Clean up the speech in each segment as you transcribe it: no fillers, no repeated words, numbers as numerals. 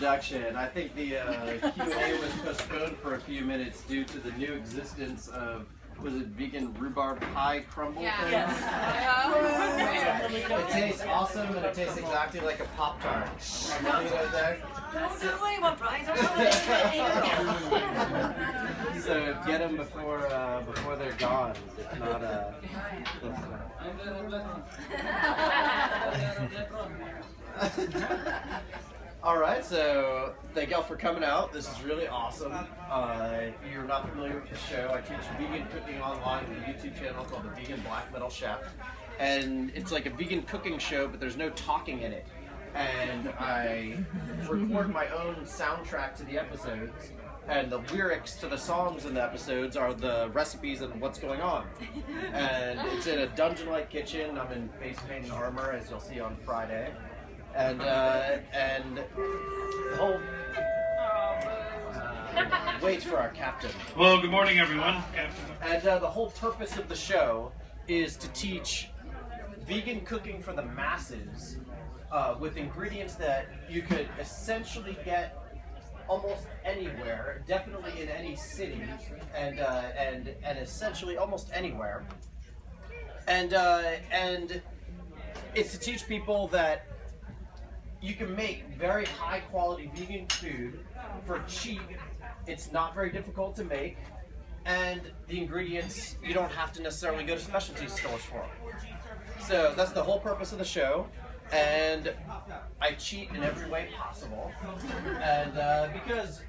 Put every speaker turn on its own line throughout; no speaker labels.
introduction. I think the Q&A was postponed for a few minutes due to the new existence of, was it vegan rhubarb pie crumble thing?
Yes.
It tastes awesome and it tastes exactly like a Pop-Tart. Don't do it there?
Don't do it anymore, Brian. Don't do it.
So get them before they're gone. If not, all right, so thank y'all for coming out. This is really awesome. If you're not familiar with the show, I teach vegan cooking online with a YouTube channel called The Vegan Black Metal Chef. And it's like a vegan cooking show, but there's no talking in it. And I record my own soundtrack to the episodes, and the lyrics to the songs in the episodes are the recipes and what's going on. And it's in a dungeon-like kitchen. I'm in face paint and armor, as you'll see on Friday. And the whole wait for our captain.
Well, good morning, everyone. Captain.
And the whole purpose of the show is to teach vegan cooking for the masses with ingredients that you could essentially get almost anywhere, definitely in any city, and essentially almost anywhere. And it's to teach people that you can make very high quality vegan food for cheap. It's not very difficult to make, and the ingredients you don't have to necessarily go to specialty stores for. So that's the whole purpose of the show, and I cheat in every way possible. And because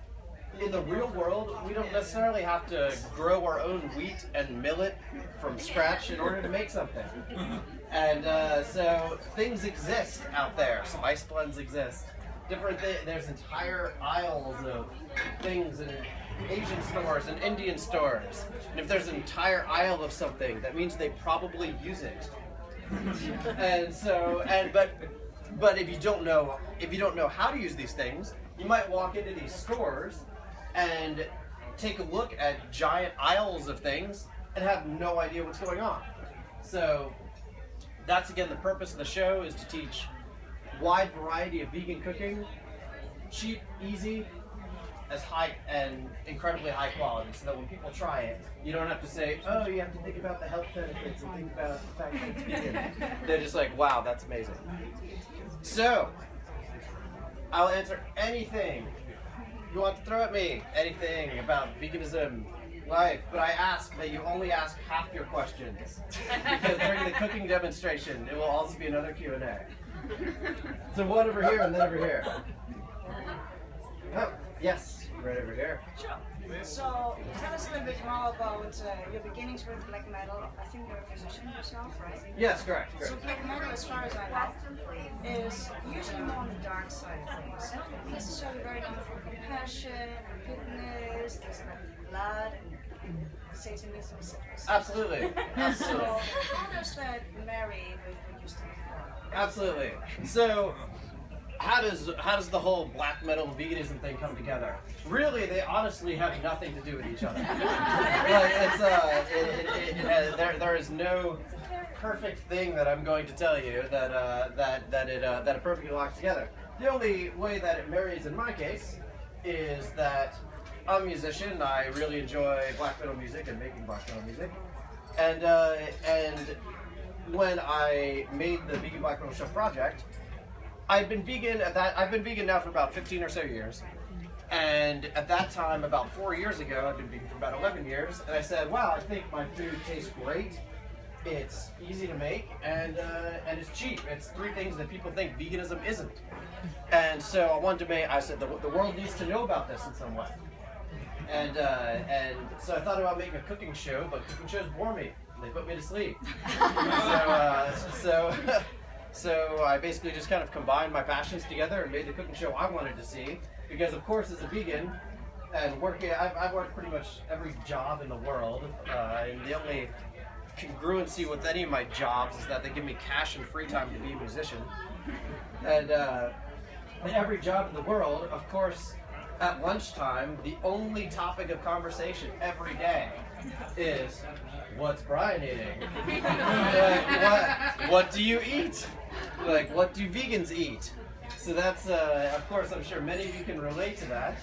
in the real world, we don't necessarily have to grow our own wheat and mill it from scratch in order to make something. And so things exist out there. Spice blends exist. Different there's entire aisles of things in Asian stores and Indian stores. And if there's an entire aisle of something, that means they probably use it. And so, but if you don't know how to use these things, you might walk into these stores and take a look at giant aisles of things and have no idea what's going on. So that's again the purpose of the show, is to teach wide variety of vegan cooking, cheap, easy, as high and incredibly high quality, so that when people try it, you don't have to say, oh, you have to think about the health benefits and think about the fact that it's vegan. They're just like, wow, that's amazing. So I'll answer anything you want to throw at me, anything about veganism, life, but I ask that you only ask half your questions, because during the cooking demonstration, it will also be another Q&A. So one over here and then over here. Oh, yes, right over here.
Sure. So tell us a little bit more about your beginnings with black metal. I think you're a musician yourself, right?
Yes, correct.
So black metal, as far as I know, is usually more on the dark side of things. Not necessarily very known for compassion and goodness. There's like blood and Satanism, etc.
Absolutely. Absolutely.
So how does that marry with what you stand for?
Absolutely. So how does the whole black metal veganism thing come together? Really, they honestly have nothing to do with each other. There is no perfect thing that I'm going to tell you that it perfectly locks together. The only way that it marries in my case is that I'm a musician. I really enjoy black metal music and making black metal music, and when I made the Vegan Black Metal Chef project, I've been vegan now for about 15 or so years. And at that time, about 4 years ago, I've been vegan for about 11 years, and I said, wow, I think my food tastes great, it's easy to make, and it's cheap. It's three things that people think veganism isn't. And so I wanted to make, I said, the world needs to know about this in some way. And so I thought about making a cooking show, but cooking shows bore me. They put me to sleep. So I basically just kind of combined my passions together and made the cooking show I wanted to see. Because of course, as a vegan, and I've worked pretty much every job in the world, and the only congruency with any of my jobs is that they give me cash and free time to be a musician. And in every job in the world, of course, at lunchtime, the only topic of conversation every day is, what's Brian eating? Like, what do you eat? Like, what do vegans eat? So that's, of course, I'm sure many of you can relate to that.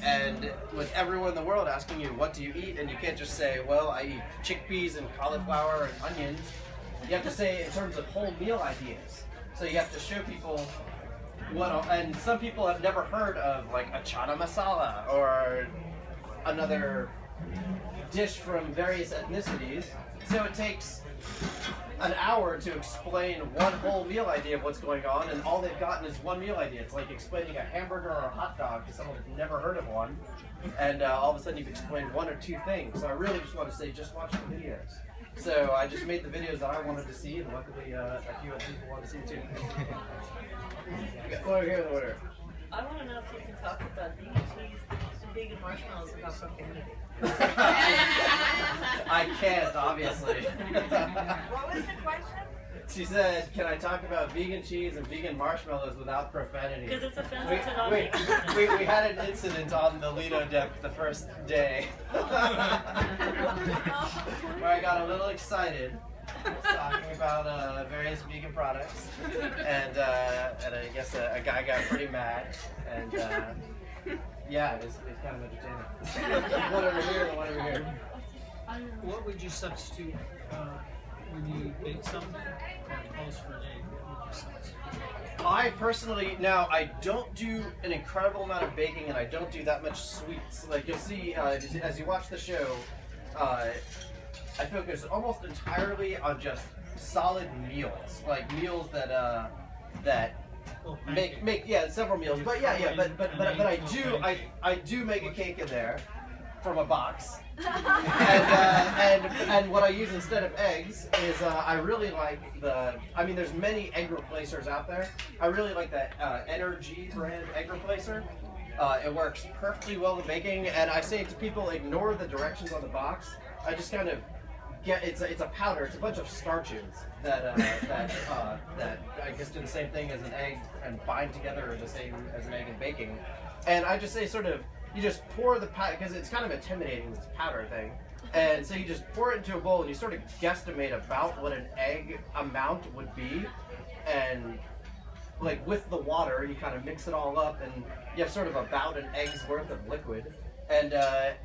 And with everyone in the world asking you, what do you eat? And you can't just say, well, I eat chickpeas and cauliflower and onions. You have to say in terms of whole meal ideas. So you have to show people and some people have never heard of like a chana masala or another dish from various ethnicities. So it takes an hour to explain one whole meal idea of what's going on, and all they've gotten is one meal idea. It's like explaining a hamburger or a hot dog to someone who's never heard of one, and all of a sudden you've explained one or two things. So I really just want to say, just watch the videos. So I just made the videos that I wanted to see, and luckily a few other people want to see too. Over here in the order.
I want to know if you can talk about vegan cheese and vegan marshmallows without profanity.
I can't, obviously.
What was the question?
She said, can I talk about vegan cheese and vegan marshmallows without profanity?
Because it's offensive to non-vegan.
We had an incident on the Lido deck the first day where I got a little excited talking about various vegan products, and I guess a guy got pretty mad, and yeah, it's kind of entertaining. One over here and one over here.
What would you substitute when you bake something close for an egg? What would you substitute?
I personally, now I don't do an incredible amount of baking, and I don't do that much sweets. Like you'll see as you watch the show, I focus almost entirely on just solid meals, like meals that make several meals. But I do make a cake in there from a box. and what I use instead of eggs is I really like there's many egg replacers out there. I really like that Energy brand egg replacer. It works perfectly well in baking, and I say to people, ignore the directions on the box. I just kind of it's a powder. It's a bunch of starches that I guess do the same thing as an egg and bind together the same as an egg in baking. And I just say you just pour the powder, because it's kind of intimidating, this powder thing. And so you just pour it into a bowl and you sort of guesstimate about what an egg amount would be. And like with the water, you kind of mix it all up and you have sort of about an egg's worth of liquid. And I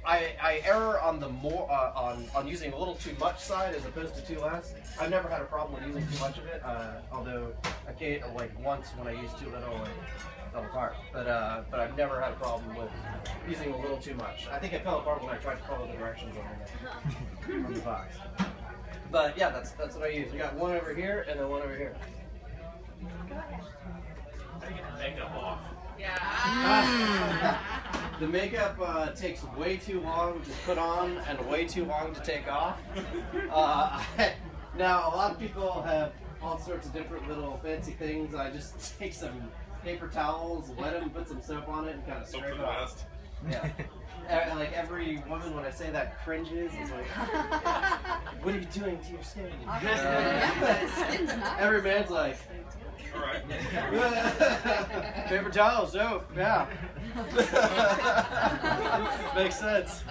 err on the on using a little too much side as opposed to too less. I've never had a problem with using too much of it, although once when I used too little, it fell apart. But I've never had a problem with using a little too much. I think it fell apart when I tried to follow the directions on the box. But yeah, that's what I use. We got one over here and then one over here.
Makeup off.
The makeup takes way too long to put on and way too long to take off. Now, a lot of people have all sorts of different little fancy things. I just take some paper towels, wet them, put some soap on it, and kind of scrape it off. Yeah. Like every woman, when I say that, cringes. It's like, what are you doing to your skin? Every man's like,
All right.
paper towel, soap, yeah. Makes sense.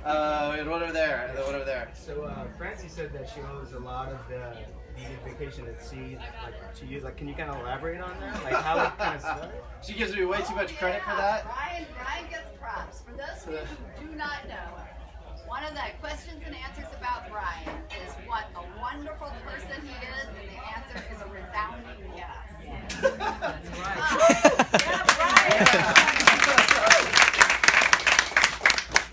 And one over there, and then one over there.
So Francie said that she owes a lot of the vegan vacation at sea, like to use. Like, can you kind of elaborate on that? Like how it kind of started?
She gives me way too much credit for that.
Brian gets props. For those of you who do not know, one of the questions and answers about Brian is what a wonderful person he is, and the answer is a resounding yes.
That's right.
Yeah, Brian.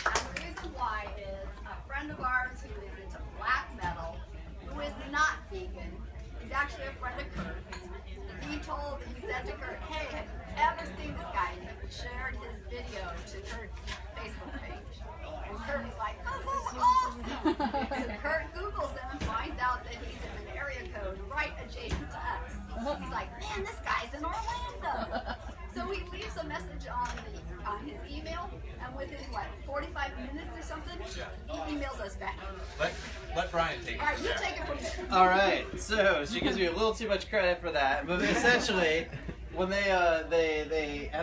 And the reason why is a friend of ours who is into black metal, who is not vegan, he's actually a friend of Kurt's. He said to Kurt, hey, have you ever seen this guy? And he shared his video to Kurt's Facebook page. And Kurt was like, this is awesome! So Kurt Googles him and finds out that he's in an area code right adjacent to us. He's like, man, this guy's in Orlando. So he leaves a message on his email, and within 45 minutes or something, he emails us back.
Let Brian take it.
All right, you take it from there.
All right, so she gives me a little too much credit for that, but essentially, when they had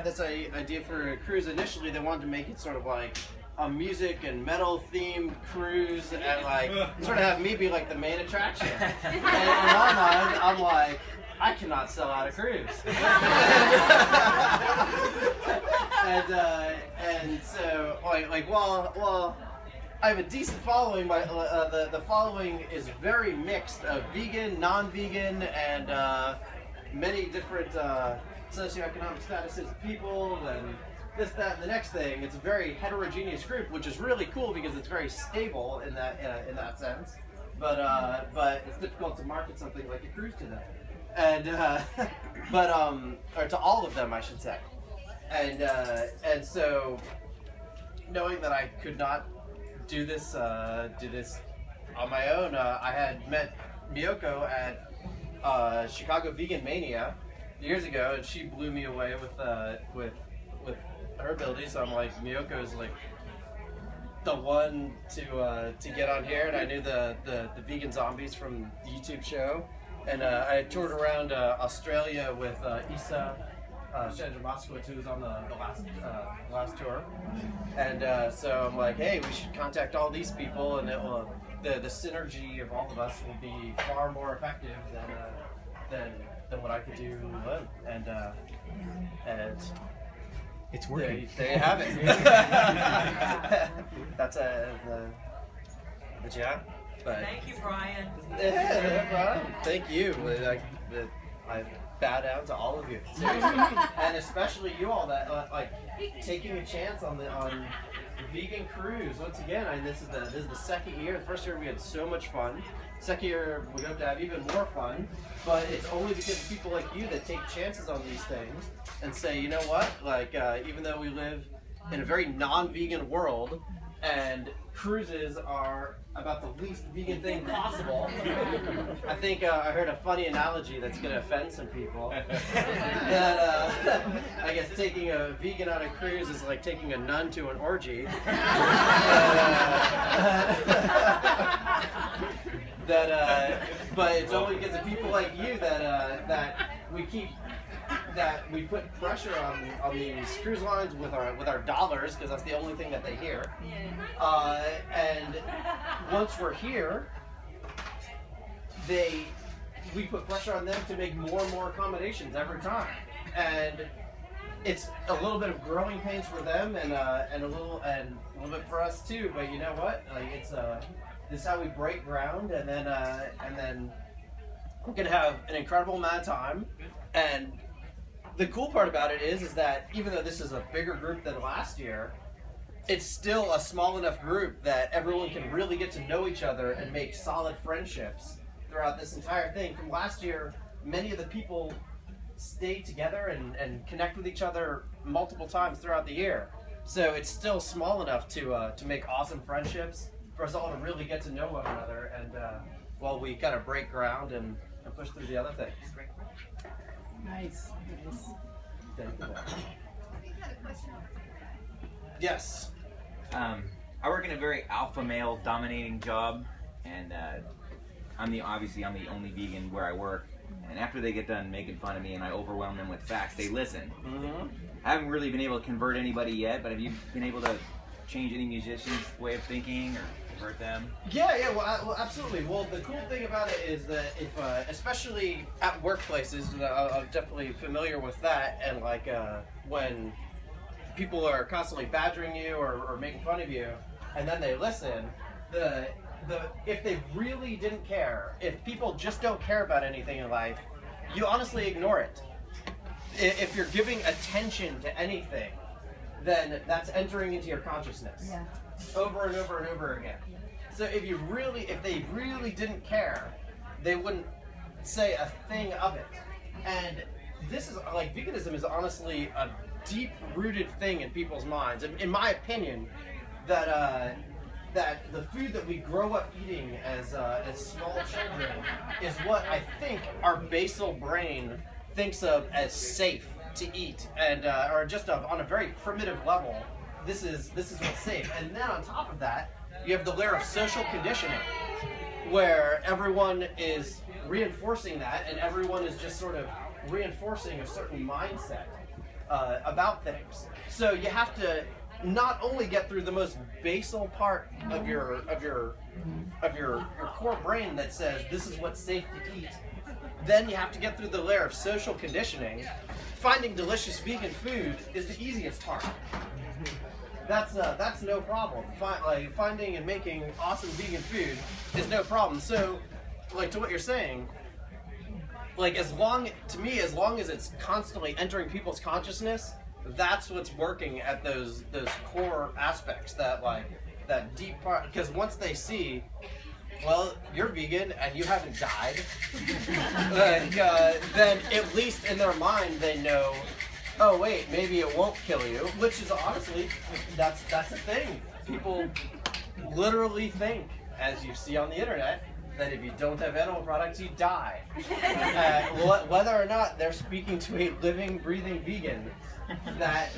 this idea for a cruise initially, they wanted to make it sort of like a music and metal themed cruise, and like sort of have me be like the main attraction. And in my mind, I'm like, I cannot sell out a cruise. And so well, I have a decent following. The following is very mixed of vegan, non-vegan, and many different socioeconomic statuses of people, and this, that, and the next thing. It's a very heterogeneous group, which is really cool because it's very stable in that sense. But it's difficult to market something like a cruise to them, and or to all of them, I should say. And so knowing that I could not do this on my own, I had met Miyoko at Chicago Vegan Mania years ago, and she blew me away with her abilities. So I'm like, Miyoko's like the one to get on here, and I knew the vegan zombies from the YouTube show, and I toured around Australia with Isa Chandra Moskowitz, who was on the last tour, and so I'm like, hey, we should contact all these people, and it will the synergy of all of us will be far more effective than what I could do alone, and
It's working.
there you have it. That's but yeah. But
Thank you, Brian.
yeah, no problem. Thank you. I bow down to all of you, seriously, and especially you all that like taking a chance on the vegan cruise. Once again, this is the second year. The first year we had so much fun. Second year we hope to have even more fun. But it's only because of people like you that take chances on these things and say, you know what? Like even though we live in a very non-vegan world, and cruises are about the least vegan thing possible. I think I heard a funny analogy that's going to offend some people. That I guess taking a vegan on a cruise is like taking a nun to an orgy. But it's only because of people like you that we put pressure on these cruise lines with our dollars, because that's the only thing that they hear. And once we're here, we put pressure on them to make more and more accommodations every time, and it's a little bit of growing pains for them, and a little bit for us too. But you know what? Like this is how we break ground, and then we're gonna have an incredible amount of time. And the cool part about it is that even though this is a bigger group than last year, it's still a small enough group that everyone can really get to know each other and make solid friendships throughout this entire thing. From last year, many of the people stayed together and connect with each other multiple times throughout the year. So it's still small enough to make awesome friendships, for us all to really get to know one another, and while we kind of break ground and push through the other things.
Nice.
Thank you.
You had a question over here.
Yes.
I work in a very alpha male dominating job, and I'm the only vegan where I work. And after they get done making fun of me and I overwhelm them with facts, they listen.
Mm-hmm.
I haven't really been able to convert anybody yet, but have you been able to change any musician's way of thinking or convert them?
Yeah, well, absolutely. Well, the cool thing about it is that if, especially at workplaces, I'm definitely familiar with that, and like when people are constantly badgering you or making fun of you, and then they listen, if they really didn't care, if people just don't care about anything in life, you honestly ignore it. If you're giving attention to anything, then that's entering into your consciousness over and over and over again. So if they really didn't care, they wouldn't say a thing of it. And this is like, veganism is honestly a deep-rooted thing in people's minds. In my opinion, that the food that we grow up eating as small children is what I think our basal brain thinks of as safe to eat, and or just on a very primitive level, this is what's safe. And then on top of that, you have the layer of social conditioning, where everyone is reinforcing that, and everyone is just sort of reinforcing a certain mindset about things. So you have to not only get through the most basal part of your core brain that says this is what's safe to eat, then you have to get through the layer of social conditioning. Finding delicious vegan food is the easiest part. That's no problem. Like finding and making awesome vegan food is no problem. So, like to what you're saying, like as long as it's constantly entering people's consciousness, that's what's working at those core aspects, that deep part. Because once they see, well, you're vegan and you haven't died, then at least in their mind they know, oh wait, maybe it won't kill you, which is honestly, that's a thing. People literally think, as you see on the internet, that if you don't have animal products, you die. Whether or not they're speaking to a living, breathing vegan, that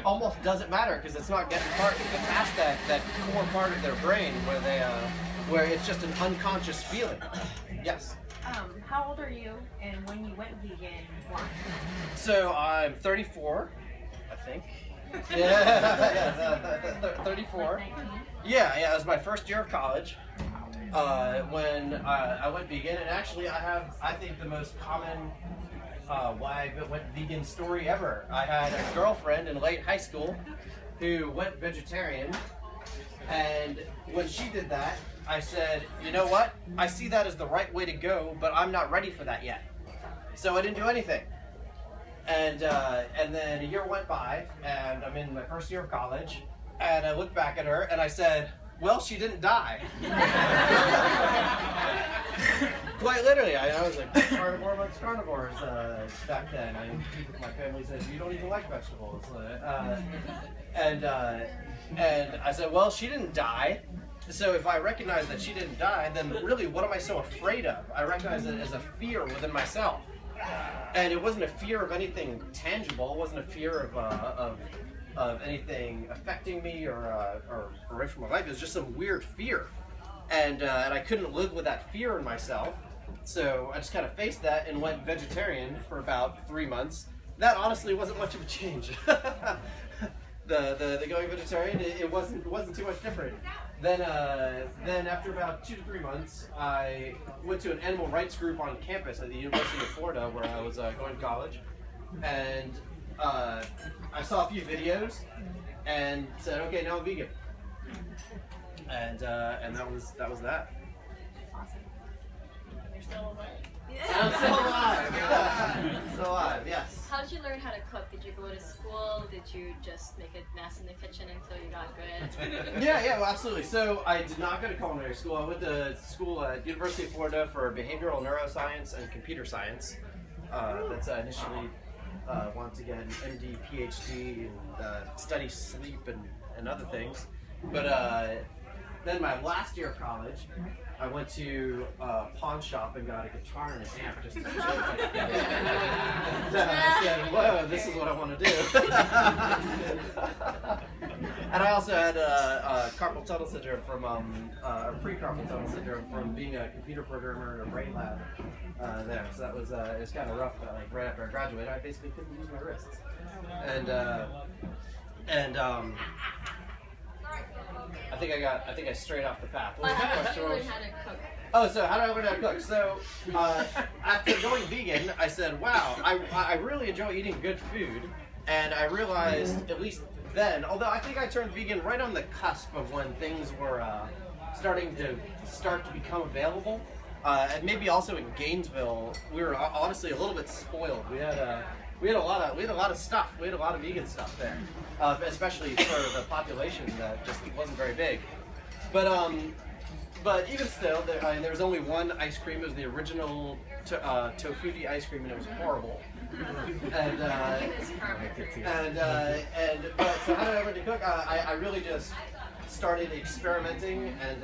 almost doesn't matter, because it's not getting past that core part of their brain where it's just an unconscious feeling. Yes.
How old are you, and when you went vegan, why?
So I'm 34, I think. Yeah, 34. Yeah, it was my first year of college when I went vegan, and actually I think the most common why I went vegan story ever. I had a girlfriend in late high school who went vegetarian, and when she did that, I said, you know what? I see that as the right way to go, but I'm not ready for that yet. So I didn't do anything. And then a year went by, and I'm in my first year of college, and I looked back at her, and I said, well, she didn't die. Quite literally, I was a carnivore amongst carnivores back then. My family said, you don't even like vegetables. And I said, well, she didn't die. So if I recognize that she didn't die, then really, what am I so afraid of? I recognize it as a fear within myself. And it wasn't a fear of anything tangible. It wasn't a fear of anything affecting me or away from my life. It was just some weird fear. And I couldn't live with that fear in myself. So I just kind of faced that and went vegetarian for about 3 months. That honestly wasn't much of a change. The going vegetarian, it wasn't too much different. Then after about 2 to 3 months, I went to an animal rights group on campus at the University of Florida, where I was going to college, and I saw a few videos and said, okay, now I'm vegan, and that was that.
Awesome.
You're still alive?
I'm still alive. Still alive, yes.
How did you learn how to cook? Did you go to school? Did you just make a mess in the kitchen until you got good?
Yeah, well, absolutely. So I did not go to culinary school. I went to school at University of Florida for behavioral neuroscience and computer science. That's initially wanted to get an MD, PhD, and study sleep and other things. But then my last year of college, I went to a pawn shop and got a guitar and an amp just to chill. I said, whoa, this is what I want to do. And I also had carpal tunnel syndrome from, pre-carpal tunnel syndrome from being a computer programmer in a brain lab there. So that was, it was kind of rough. Like right after I graduated, I basically couldn't use my wrists. I think I strayed off the path. What was the
How did
question?
you learn how to cook?
Oh, so how do I learn how to cook? So after going vegan, I said, wow, I really enjoy eating good food. And I realized, at least then, although I think I turned vegan right on the cusp of when things were starting to become available. And maybe also in Gainesville, we were honestly a little bit spoiled. We had a lot of stuff. We had a lot of vegan stuff there, especially for the population that just wasn't very big. But even still, there was only one ice cream. It was the original tofuti ice cream, and it was horrible. But so how did I learn to cook? I really just started experimenting, and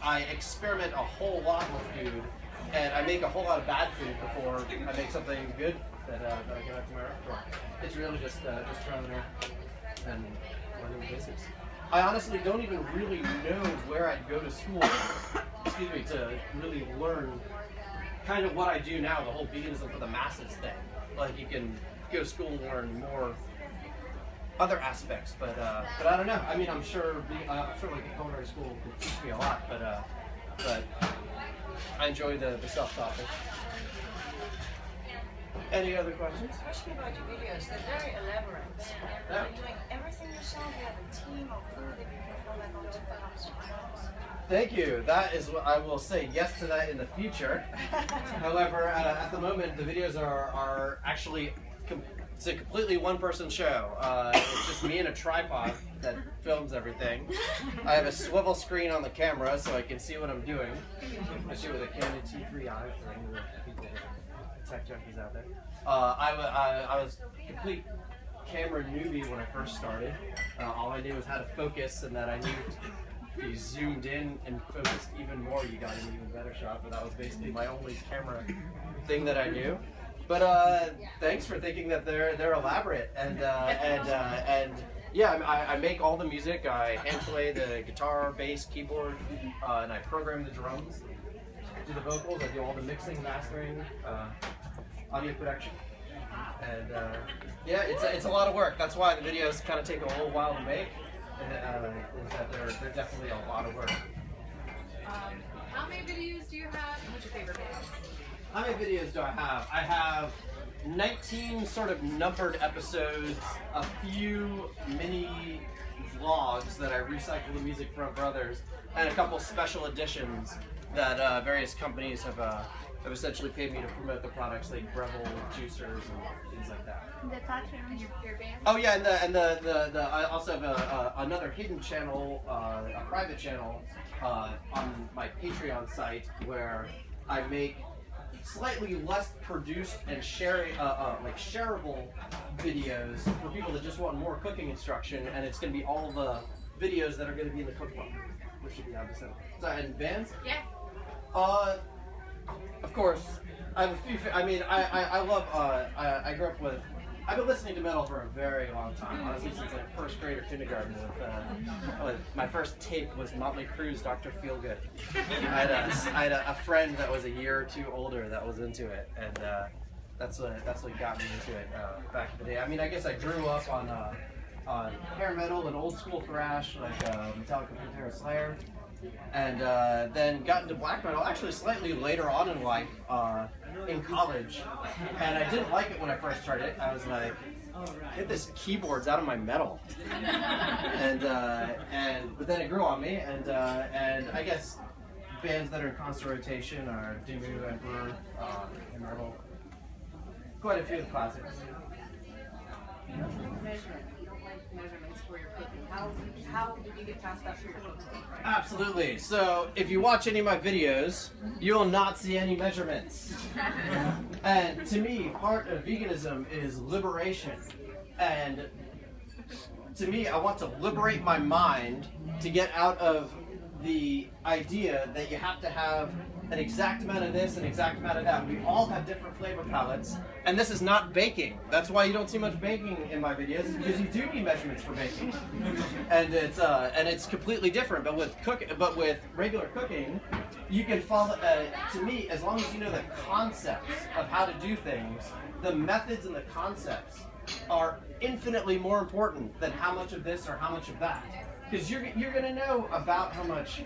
I experiment a whole lot with food. And I make a whole lot of bad food before I make something good that I get out to my restaurant. It's really just trial and error and learning the basics. I honestly don't even really know where I'd go to school, excuse me, to really learn kind of what I do now, the whole veganism for the masses thing. Like you can go to school and learn more other aspects, but I don't know. I mean, I'm sure like a culinary school could teach me a lot, but I enjoy the self-topic. Any other questions?
Question about your videos. They're very elaborate.
Yeah.
You're doing everything yourself. You have a team or crew that you can fall back on to perhaps.
Thank you. That is what I will say yes to that in the future. However, at the moment, the videos are actually it's a completely one-person show. It's just me and a tripod that films everything. I have a swivel screen on the camera so I can see what I'm doing. I shoot with a Canon T3i for the people, tech junkies out there. I was a complete camera newbie when I first started. All I knew was how to focus, and that I knew if you zoomed in and focused even more, you got an even better shot. But that was basically my only camera thing that I knew. But thanks for thinking that they're elaborate, and yeah, I make all the music. I hand play the guitar, bass, keyboard, and I program the drums. I do the vocals. I do all the mixing, mastering, audio production, and yeah, it's a lot of work. That's why the videos kind of take a little while to make. Is that they're definitely a lot of work.
How many videos do you have? What's your favorite video?
How many videos do I have? I have 19 sort of numbered episodes, a few mini vlogs that I recycle the music from for others, and a couple special editions that various companies have essentially paid me to promote the products, like Breville juicers and things like that.
The talk on your band?
Oh yeah, and I also have another hidden channel, a private channel on my Patreon site where I make slightly less produced and like shareable videos for people that just want more cooking instruction, and it's going to be all the videos that are going to be in the cookbook, which should be obviously. So, and bands?
Yeah.
Of course, I have a few. I mean, I love. I grew up with. I've been listening to metal for a very long time, honestly, since like first grade or kindergarten. My first tape was Motley Crue's Dr. Feelgood. I had a friend that was a year or two older that was into it, and that's what got me into it back in the day. I mean, I guess I grew up on hair metal and old school thrash, like Metallica, Pantera, Slayer, and then got into black metal actually slightly later on in life, in college, and I didn't like it when I first started it. I was like, get this keyboard's out of my metal, and but then it grew on me, and I guess bands that are in constant rotation are Dimmu, Emperor, and Marvel. Quite a few of the classics.
Measurement. You don't like measurements for your cooking. How did you get past that for your cooking?
Absolutely. So if you watch any of my videos, you will not see any measurements. And to me, part of veganism is liberation. And to me, I want to liberate my mind to get out of the idea that you have to have an exact amount of this, an exact amount of that. We all have different flavor palettes, and this is not baking. That's why you don't see much baking in my videos, because you do need measurements for baking, and it's completely different. But with regular cooking, you can follow. To me, as long as you know the concepts of how to do things, the methods and the concepts are infinitely more important than how much of this or how much of that. Because you're going to know about how much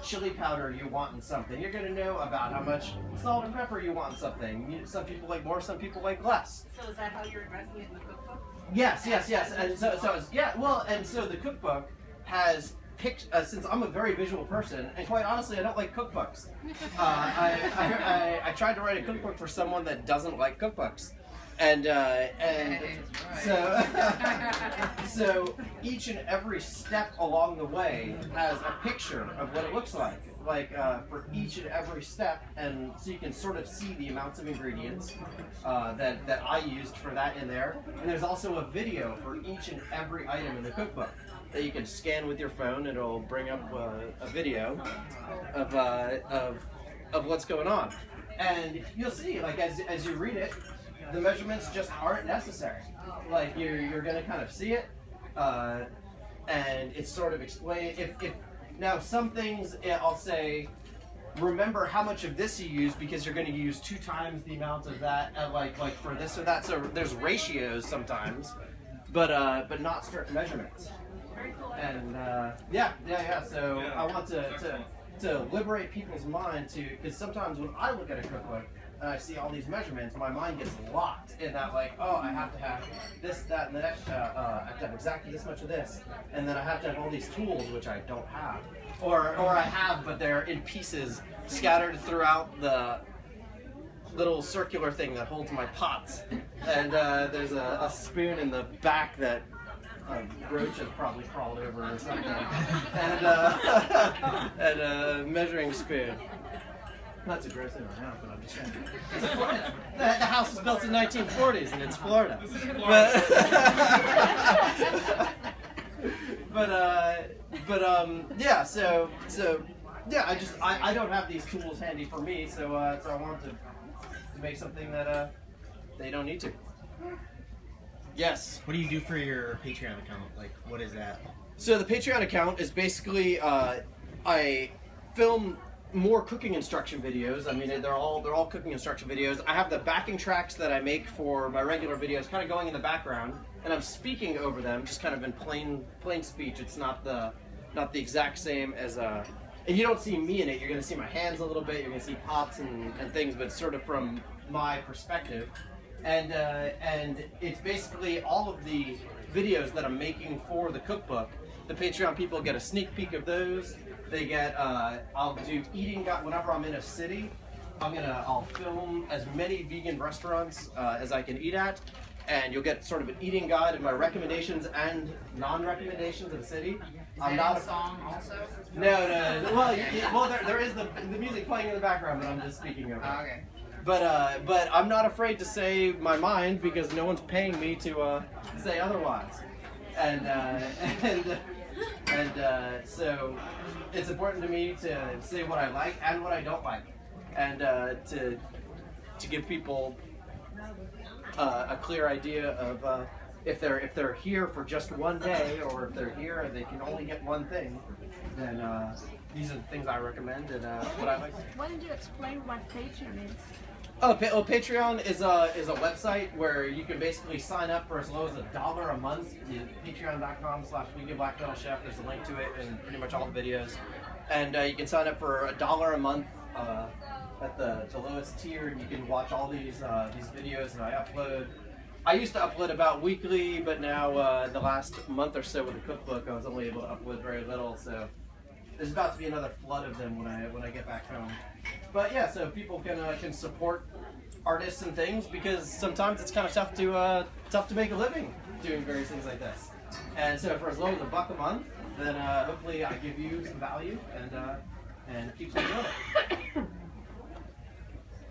chili powder you want in something. You're going to know about how much salt and pepper you want in something. Some people like more, some people like less.
So is that how you're addressing it in the cookbook?
Yes. And so the cookbook has picked, since I'm a very visual person, and quite honestly, I don't like cookbooks. I tried to write a cookbook for someone that doesn't like cookbooks. And so each and every step along the way has a picture of what it looks like for each and every step, and so you can sort of see the amounts of ingredients that I used for that in there. And there's also a video for each and every item in the cookbook that you can scan with your phone. It'll bring up a video of what's going on, and you'll see, like, as you read it, the measurements just aren't necessary. Like, you're going to kind of see it, and it's sort of explained. If now some things I'll say, remember how much of this you use, because you're going to use 2 times the amount of that, like for this or that. So there's ratios sometimes, but not strict measurements. And yeah. So I want to liberate people's mind to, because sometimes when I look at a cookbook and I see all these measurements, my mind gets locked in that, like, oh, I have to have this, that, and the next, I have to have exactly this much of this, and then I have to have all these tools, which I don't have. Or I have, but they're in pieces scattered throughout the little circular thing that holds my pots. And there's a spoon in the back that a roach has probably crawled over or something. And a measuring spoon. Not to gross anyone out, but I'm just saying. It's Florida. The house was built in the 1940s, and it's Florida. Yeah. So yeah. I don't have these tools handy for me, so I wanted to make something that they don't need to. Yes.
What do you do for your Patreon account? Like, what is that?
So the Patreon account is basically I film more cooking instruction videos. I mean, they're all cooking instruction videos. I have the backing tracks that I make for my regular videos kind of going in the background, and I'm speaking over them, just kind of in plain speech. It's not the exact same as and you don't see me in it. You're going to see my hands a little bit. You're going to see pots and things, but sort of from my perspective. And it's basically all of the videos that I'm making for the cookbook. The Patreon people get a sneak peek of those. They get, I'll do eating guide whenever I'm in a city. I'll film as many vegan restaurants as I can eat at, and you'll get sort of an eating guide of my recommendations and non-recommendations of the city. I'm not a
song also.
No. Well, there is the music playing in the background, but I'm just speaking of it.
Okay.
But I'm not afraid to say my mind because no one's paying me to say otherwise, and so it's important to me to say what I like and what I don't like, and to give people a clear idea of if they're here for just one day, or if they're here and they can only get one thing, then these are the things I recommend and what I like.
Why don't you explain what Patreon is?
Patreon is a website where you can basically sign up for as low as $1 a month. Patreon.com/VeganBlackMetalChef. There's a link to it in pretty much all the videos, and you can sign up for $1 a month at the lowest tier, and you can watch all these videos that I upload. I used to upload about weekly, but now the last month or so with the cookbook, I was only able to upload very little. So there's about to be another flood of them when I get back home. But yeah, so people can support artists and things, because sometimes it's kind of tough to make a living doing various things like this. And so for as low as $1 a month, then hopefully I give you some value and keep on doing it.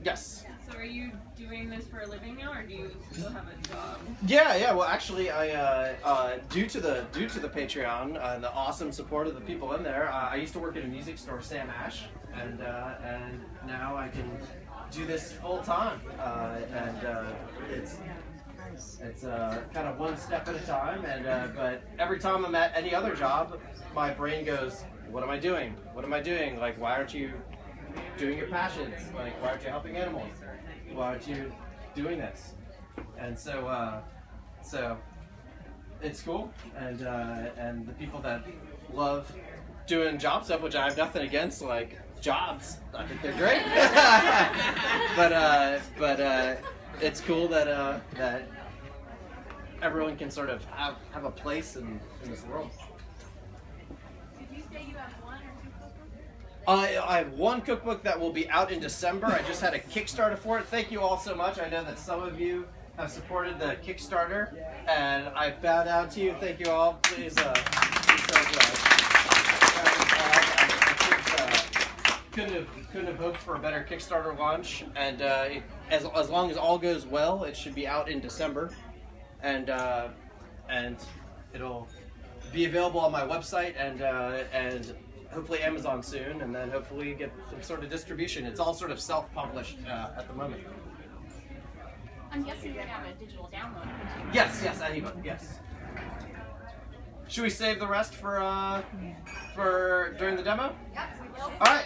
Yes.
So are you doing this for a living now, or do you still have a job?
Yeah. Well, actually, I due to the Patreon and the awesome support of the people in there, I used to work at a music store, Sam Ash, and now I can do this full time, and it's kind of one step at a time. And but every time I'm at any other job, my brain goes, "What am I doing? What am I doing? Like, why aren't you doing your passions? Like, why aren't you helping animals? Why aren't you doing this?" And so it's cool, and the people that love doing job stuff, which I have nothing against, like jobs, I think they're great. but it's cool that everyone can sort of have a place in this world.
Did you say you have one or two cookbooks?
I have one cookbook that will be out in December. I just had a Kickstarter for it. Thank you all so much. I know that some of you have supported the Kickstarter, and I bow down to you. Thank you all. Please, I couldn't have hoped for a better Kickstarter launch. And as long as all goes well, it should be out in December, and it'll be available on my website and hopefully Amazon soon, and then hopefully get some sort of distribution. It's all sort of self-published at the moment.
I'm guessing you have a digital download.
Yes, anybody, yes. Should we save the rest for during the demo?
Yep, we will.
All right.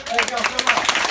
Thank you all so much.